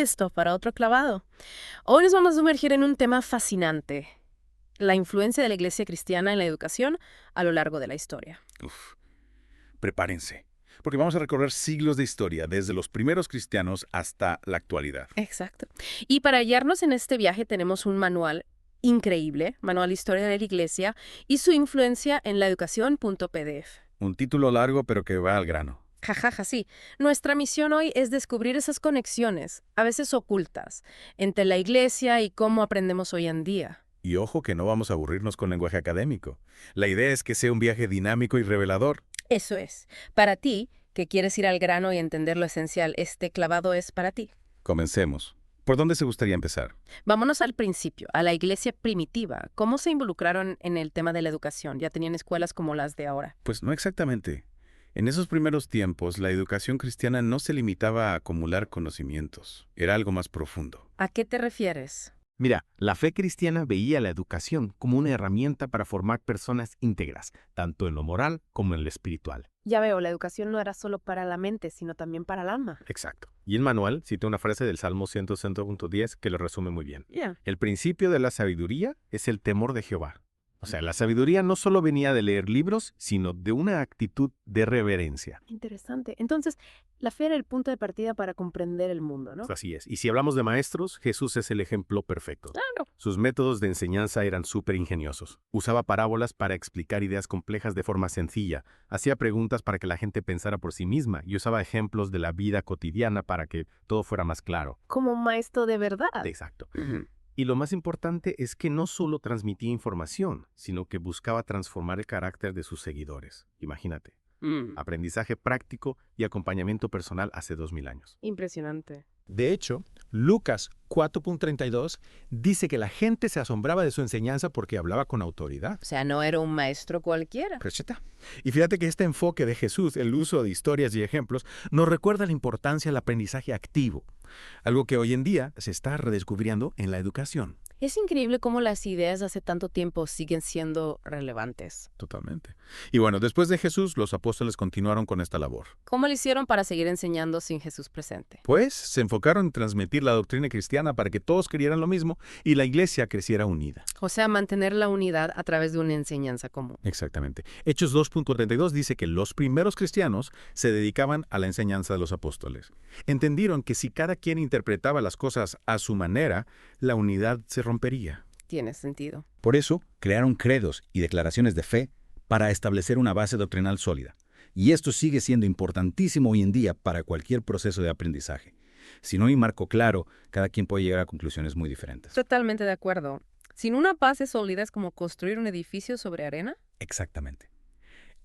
Esto para otro clavado. Hoy nos vamos a sumergir en un tema fascinante, la influencia de la Iglesia cristiana en la educación a lo largo de la historia. Uf, prepárense, porque vamos a recorrer siglos de historia, desde los primeros cristianos hasta la actualidad. Exacto. Y para guiarnos en este viaje tenemos un manual increíble, Manual Historia de la Iglesia y su influencia en la educación.pdf. Un título largo, pero que va al grano. Jajaja, sí. Nuestra misión hoy es descubrir esas conexiones, a veces ocultas, entre la Iglesia y cómo aprendemos hoy en día. Y ojo que no vamos a aburrirnos con lenguaje académico. La idea es que sea un viaje dinámico y revelador. Eso es. Para ti, que quieres ir al grano y entender lo esencial, este clavado es para ti. Comencemos. ¿Por dónde se gustaría empezar? Vámonos al principio, a la iglesia primitiva. ¿Cómo se involucraron en el tema de la educación? ¿Ya tenían escuelas como las de ahora? Pues no exactamente. En esos primeros tiempos, la educación cristiana no se limitaba a acumular conocimientos. Era algo más profundo. ¿A qué te refieres? Mira, la fe cristiana veía la educación como una herramienta para formar personas íntegras, tanto en lo moral como en lo espiritual. Ya veo, la educación no era solo para la mente, sino también para el alma. Exacto. Y el manual cita una frase del Salmo 100.10 que lo resume muy bien. Ya. El principio de la sabiduría es el temor de Jehová. O sea, la sabiduría no solo venía de leer libros, sino de una actitud de reverencia. Interesante. Entonces, la fe era el punto de partida para comprender el mundo, ¿no? Así es. Y si hablamos de maestros, Jesús es el ejemplo perfecto. Claro. Sus métodos de enseñanza eran súper ingeniosos. Usaba parábolas para explicar ideas complejas de forma sencilla. Hacía preguntas para que la gente pensara por sí misma y usaba ejemplos de la vida cotidiana para que todo fuera más claro. Como un maestro de verdad. Exacto. Y lo más importante es que no solo transmitía información, sino que buscaba transformar el carácter de sus seguidores. Imagínate. Aprendizaje práctico y acompañamiento personal hace 2000 años. Impresionante. De hecho, Lucas 4.32 dice que la gente se asombraba de su enseñanza porque hablaba con autoridad. O sea, no era un maestro cualquiera. Pero cheta. Y fíjate que este enfoque de Jesús, el uso de historias y ejemplos, nos recuerda la importancia del aprendizaje activo, algo que hoy en día se está redescubriendo en la educación. Es increíble cómo las ideas de hace tanto tiempo siguen siendo relevantes. Totalmente. Y bueno, después de Jesús, los apóstoles continuaron con esta labor. ¿Cómo lo hicieron para seguir enseñando sin Jesús presente? Pues se enfocaron en transmitir la doctrina cristiana para que todos creyeran lo mismo y la iglesia creciera unida. O sea, mantener la unidad a través de una enseñanza común. Exactamente. Hechos 2.32 dice que los primeros cristianos se dedicaban a la enseñanza de los apóstoles. Entendieron que si cada quien interpretaba las cosas a su manera, la unidad se rompería. Tiene sentido. Por eso, crearon credos y declaraciones de fe para establecer una base doctrinal sólida. Y esto sigue siendo importantísimo hoy en día para cualquier proceso de aprendizaje. Si no hay marco claro, cada quien puede llegar a conclusiones muy diferentes. Totalmente de acuerdo. Sin una base sólida es como construir un edificio sobre arena. Exactamente.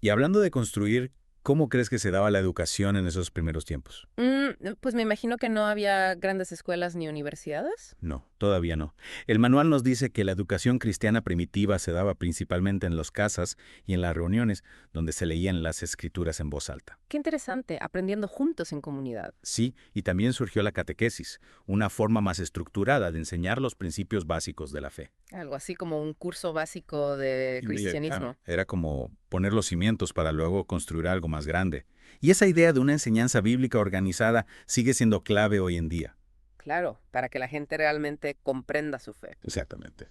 Y hablando de construir, ¿cómo crees que se daba la educación en esos primeros tiempos? Pues me imagino que no había grandes escuelas ni universidades. No, todavía no. El manual nos dice que la educación cristiana primitiva se daba principalmente en las casas y en las reuniones donde se leían las escrituras en voz alta. Qué interesante, aprendiendo juntos en comunidad. Sí, y también surgió la catequesis, una forma más estructurada de enseñar los principios básicos de la fe. Algo así como un curso básico de cristianismo. Era como poner los cimientos para luego construir algo más grande. Y esa idea de una enseñanza bíblica organizada sigue siendo clave hoy en día. Claro, para que la gente realmente comprenda su fe. Exactamente.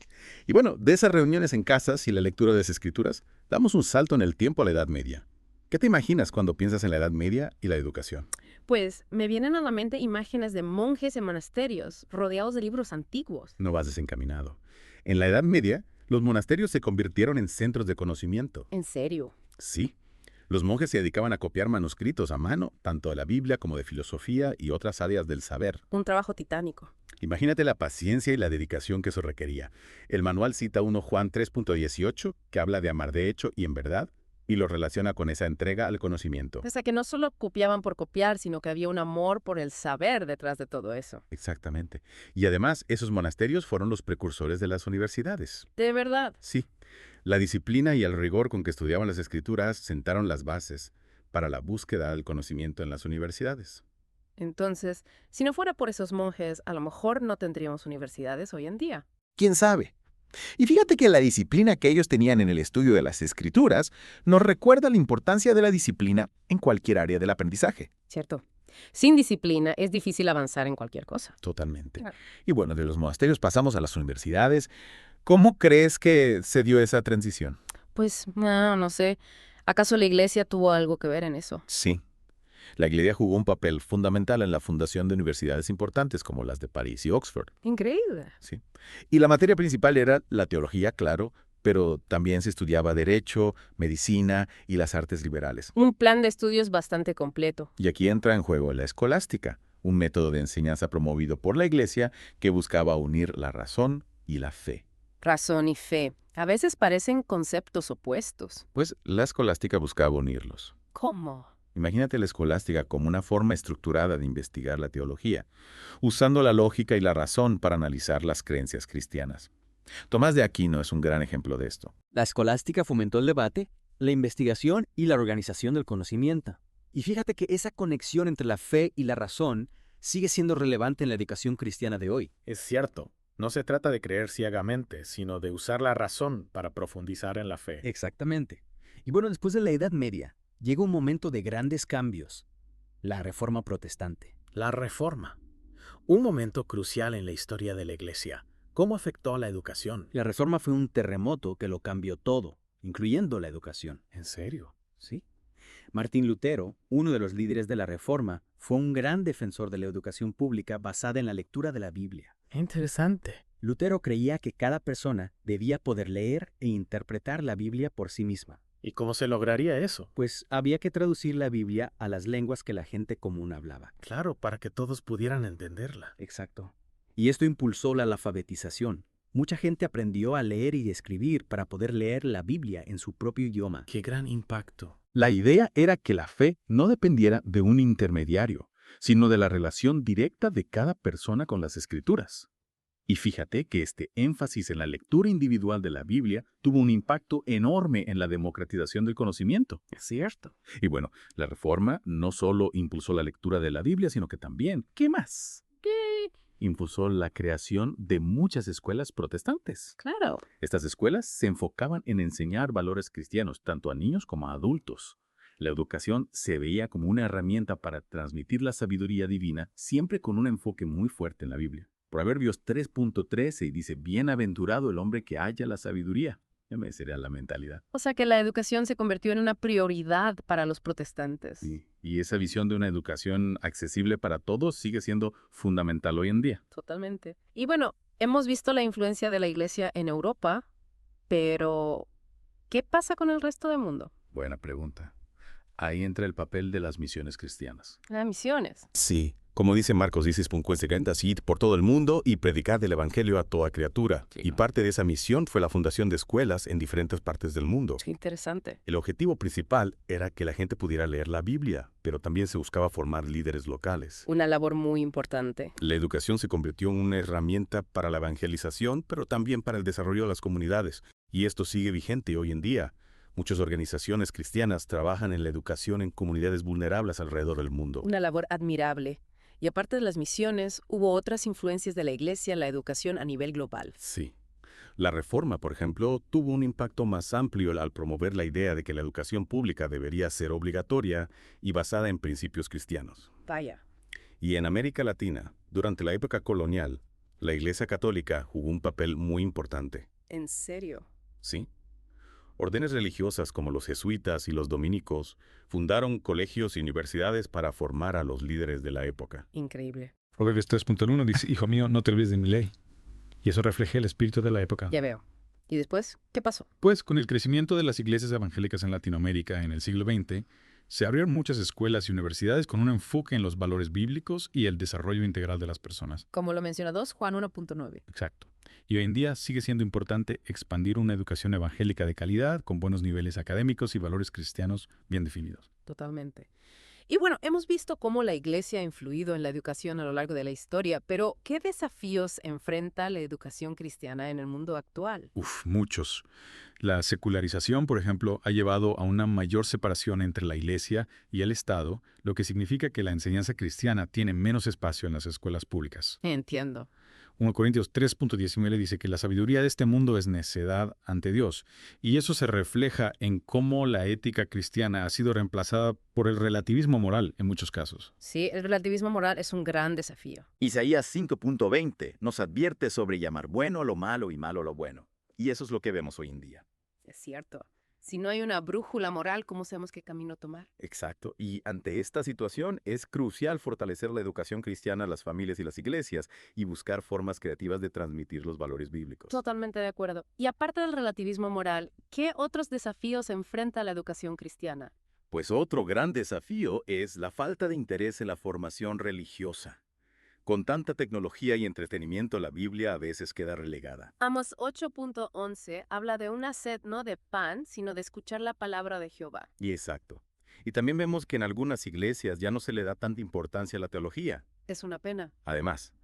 Y bueno, de esas reuniones en casas y la lectura de las escrituras, damos un salto en el tiempo a la Edad Media. ¿Qué te imaginas cuando piensas en la Edad Media y la educación? Pues me vienen a la mente imágenes de monjes en monasterios rodeados de libros antiguos. No vas desencaminado. En la Edad Media, los monasterios se convirtieron en centros de conocimiento. ¿En serio? Sí. Los monjes se dedicaban a copiar manuscritos a mano, tanto de la Biblia como de filosofía y otras áreas del saber. Un trabajo titánico. Imagínate la paciencia y la dedicación que eso requería. El manual cita 1 Juan 3.18, que habla de amar de hecho y en verdad, y lo relaciona con esa entrega al conocimiento. O sea, que no solo copiaban por copiar, sino que había un amor por el saber detrás de todo eso. Exactamente. Y además, esos monasterios fueron los precursores de las universidades. ¿De verdad? Sí. La disciplina y el rigor con que estudiaban las escrituras sentaron las bases para la búsqueda del conocimiento en las universidades. Entonces, si no fuera por esos monjes, a lo mejor no tendríamos universidades hoy en día. ¿Quién sabe? Y fíjate que la disciplina que ellos tenían en el estudio de las escrituras nos recuerda la importancia de la disciplina en cualquier área del aprendizaje. ¿Cierto? Sin disciplina es difícil avanzar en cualquier cosa. Totalmente. Claro. Y bueno, de los monasterios pasamos a las universidades. ¿Cómo crees que se dio esa transición? Pues, no sé. ¿Acaso la iglesia tuvo algo que ver en eso? Sí. La Iglesia jugó un papel fundamental en la fundación de universidades importantes como las de París y Oxford. Increíble. Sí. Y la materia principal era la teología, claro, pero también se estudiaba derecho, medicina y las artes liberales. Un plan de estudios bastante completo. Y aquí entra en juego la escolástica, un método de enseñanza promovido por la Iglesia que buscaba unir la razón y la fe. Razón y fe. A veces parecen conceptos opuestos. Pues la escolástica buscaba unirlos. ¿Cómo? Imagínate la escolástica como una forma estructurada de investigar la teología, usando la lógica y la razón para analizar las creencias cristianas. Tomás de Aquino es un gran ejemplo de esto. La escolástica fomentó el debate, la investigación y la organización del conocimiento. Y fíjate que esa conexión entre la fe y la razón sigue siendo relevante en la educación cristiana de hoy. Es cierto, no se trata de creer ciegamente, sino de usar la razón para profundizar en la fe. Exactamente. Y bueno, después de la Edad Media, llega un momento de grandes cambios, la Reforma Protestante. La Reforma. Un momento crucial en la historia de la Iglesia. ¿Cómo afectó a la educación? La Reforma fue un terremoto que lo cambió todo, incluyendo la educación. ¿En serio? ¿Sí? Martín Lutero, uno de los líderes de la Reforma, fue un gran defensor de la educación pública basada en la lectura de la Biblia. Interesante. Lutero creía que cada persona debía poder leer e interpretar la Biblia por sí misma. ¿Y cómo se lograría eso? Pues había que traducir la Biblia a las lenguas que la gente común hablaba. Claro, para que todos pudieran entenderla. Exacto. Y esto impulsó la alfabetización. Mucha gente aprendió a leer y escribir para poder leer la Biblia en su propio idioma. ¡Qué gran impacto! La idea era que la fe no dependiera de un intermediario, sino de la relación directa de cada persona con las Escrituras. Y fíjate que este énfasis en la lectura individual de la Biblia tuvo un impacto enorme en la democratización del conocimiento. Es cierto. Y bueno, la Reforma no solo impulsó la lectura de la Biblia, sino que también, ¿qué más? Impulsó la creación de muchas escuelas protestantes. Claro. Estas escuelas se enfocaban en enseñar valores cristianos tanto a niños como a adultos. La educación se veía como una herramienta para transmitir la sabiduría divina, siempre con un enfoque muy fuerte en la Biblia. Proverbios 3.13 dice, bienaventurado el hombre que halla la sabiduría. Ya me sería la mentalidad. O sea que la educación se convirtió en una prioridad para los protestantes. Sí, y esa visión de una educación accesible para todos sigue siendo fundamental hoy en día. Totalmente. Y bueno, hemos visto la influencia de la iglesia en Europa, pero ¿qué pasa con el resto del mundo? Buena pregunta. Ahí entra el papel de las misiones cristianas. Las misiones. Sí, como dice Marcos 16:50, id por todo el mundo y predicad el evangelio a toda criatura. Sí. Y parte de esa misión fue la fundación de escuelas en diferentes partes del mundo. Qué interesante. El objetivo principal era que la gente pudiera leer la Biblia, pero también se buscaba formar líderes locales. Una labor muy importante. La educación se convirtió en una herramienta para la evangelización, pero también para el desarrollo de las comunidades. Y esto sigue vigente hoy en día. Muchas organizaciones cristianas trabajan en la educación en comunidades vulnerables alrededor del mundo. Una labor admirable. Y aparte de las misiones, hubo otras influencias de la iglesia en la educación a nivel global. Sí. La Reforma, por ejemplo, tuvo un impacto más amplio al promover la idea de que la educación pública debería ser obligatoria y basada en principios cristianos. Vaya. Y en América Latina, durante la época colonial, la Iglesia Católica jugó un papel muy importante. ¿En serio? Sí. Órdenes religiosas como los jesuitas y los dominicos fundaron colegios y universidades para formar a los líderes de la época. Increíble. Proverbios 3.1 dice, hijo mío, no te olvides de mi ley. Y eso refleja el espíritu de la época. Ya veo. ¿Y después? ¿Qué pasó? Pues con el crecimiento de las iglesias evangélicas en Latinoamérica en el siglo XX, se abrieron muchas escuelas y universidades con un enfoque en los valores bíblicos y el desarrollo integral de las personas. Como lo menciona Juan 1.9. Exacto. Y hoy en día sigue siendo importante expandir una educación evangélica de calidad, con buenos niveles académicos y valores cristianos bien definidos. Totalmente. Y bueno, hemos visto cómo la iglesia ha influido en la educación a lo largo de la historia, pero ¿qué desafíos enfrenta la educación cristiana en el mundo actual? Muchos. La secularización, por ejemplo, ha llevado a una mayor separación entre la iglesia y el Estado, lo que significa que la enseñanza cristiana tiene menos espacio en las escuelas públicas. Entiendo. 1 Corintios 3.19 dice que la sabiduría de este mundo es necedad ante Dios, y eso se refleja en cómo la ética cristiana ha sido reemplazada por el relativismo moral en muchos casos. Sí, el relativismo moral es un gran desafío. Isaías 5.20 nos advierte sobre llamar bueno lo malo y malo lo bueno. Y eso es lo que vemos hoy en día. Es cierto. Si no hay una brújula moral, ¿cómo sabemos qué camino tomar? Exacto. Y ante esta situación es crucial fortalecer la educación cristiana a las familias y las iglesias y buscar formas creativas de transmitir los valores bíblicos. Totalmente de acuerdo. Y aparte del relativismo moral, ¿qué otros desafíos enfrenta la educación cristiana? Pues otro gran desafío es la falta de interés en la formación religiosa. Con tanta tecnología y entretenimiento, la Biblia a veces queda relegada. Amos 8.11 habla de una sed no de pan, sino de escuchar la palabra de Jehová. Y exacto. Y también vemos que en algunas iglesias ya no se le da tanta importancia a la teología. Es una pena. Además,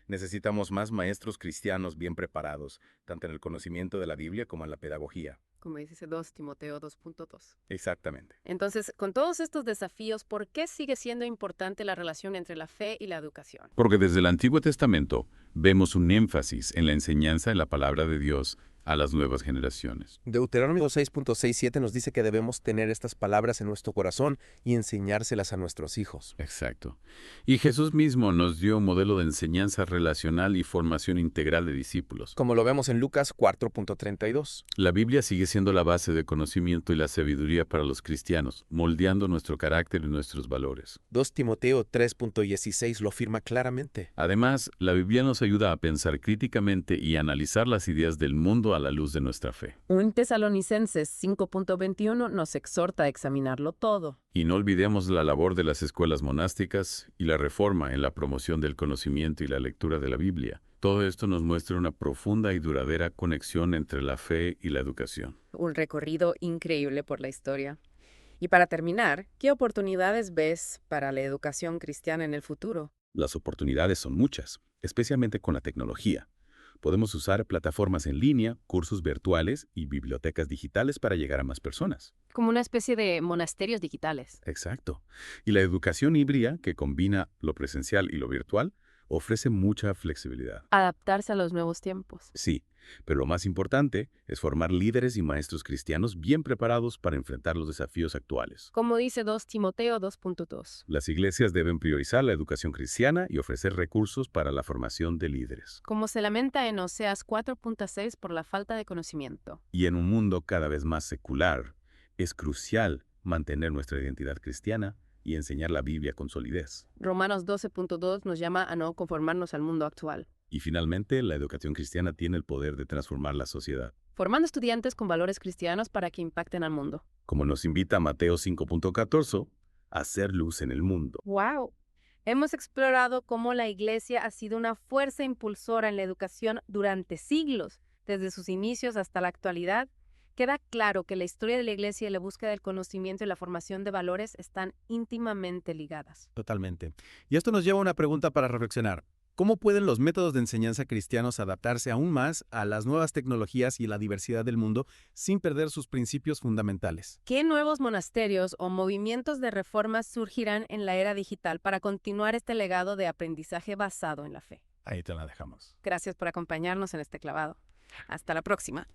necesitamos más maestros cristianos bien preparados, tanto en el conocimiento de la Biblia como en la pedagogía. Como dice 2 Timoteo 2.2. Exactamente. Entonces, con todos estos desafíos, ¿por qué sigue siendo importante la relación entre la fe y la educación? Porque desde el Antiguo Testamento vemos un énfasis en la enseñanza de la palabra de Dios a las nuevas generaciones. Deuteronomio 6.67 nos dice que debemos tener estas palabras en nuestro corazón y enseñárselas a nuestros hijos. Exacto. Y Jesús mismo nos dio un modelo de enseñanza relacional y formación integral de discípulos. Como lo vemos en Lucas 4.32. La Biblia sigue siendo la base de conocimiento y la sabiduría para los cristianos, moldeando nuestro carácter y nuestros valores. 2 Timoteo 3.16 lo afirma claramente. Además, la Biblia nos ayuda a pensar críticamente y analizar las ideas del mundo a la luz de nuestra fe. Un Tesalonicenses 5.21 nos exhorta a examinarlo todo. Y no olvidemos la labor de las escuelas monásticas y la reforma en la promoción del conocimiento y la lectura de la Biblia. Todo esto nos muestra una profunda y duradera conexión entre la fe y la educación. Un recorrido increíble por la historia. Y para terminar, ¿qué oportunidades ves para la educación cristiana en el futuro? Las oportunidades son muchas, especialmente con la tecnología. Podemos usar plataformas en línea, cursos virtuales y bibliotecas digitales para llegar a más personas. Como una especie de monasterios digitales. Exacto. Y la educación híbrida, que combina lo presencial y lo virtual, ofrece mucha flexibilidad. Adaptarse a los nuevos tiempos. Sí, pero lo más importante es formar líderes y maestros cristianos bien preparados para enfrentar los desafíos actuales. Como dice 2 Timoteo 2.2. Las iglesias deben priorizar la educación cristiana y ofrecer recursos para la formación de líderes. Como se lamenta en Oseas 4.6 por la falta de conocimiento. Y en un mundo cada vez más secular, es crucial mantener nuestra identidad cristiana y enseñar la Biblia con solidez. Romanos 12.2 nos llama a no conformarnos al mundo actual. Y finalmente, la educación cristiana tiene el poder de transformar la sociedad. Formando estudiantes con valores cristianos para que impacten al mundo. Como nos invita Mateo 5.14, a hacer luz en el mundo. ¡Wow! Hemos explorado cómo la Iglesia ha sido una fuerza impulsora en la educación durante siglos, desde sus inicios hasta la actualidad. Queda claro que la historia de la Iglesia y la búsqueda del conocimiento y la formación de valores están íntimamente ligadas. Totalmente. Y esto nos lleva a una pregunta para reflexionar. ¿Cómo pueden los métodos de enseñanza cristianos adaptarse aún más a las nuevas tecnologías y la diversidad del mundo sin perder sus principios fundamentales? ¿Qué nuevos monasterios o movimientos de reforma surgirán en la era digital para continuar este legado de aprendizaje basado en la fe? Ahí te la dejamos. Gracias por acompañarnos en este clavado. Hasta la próxima.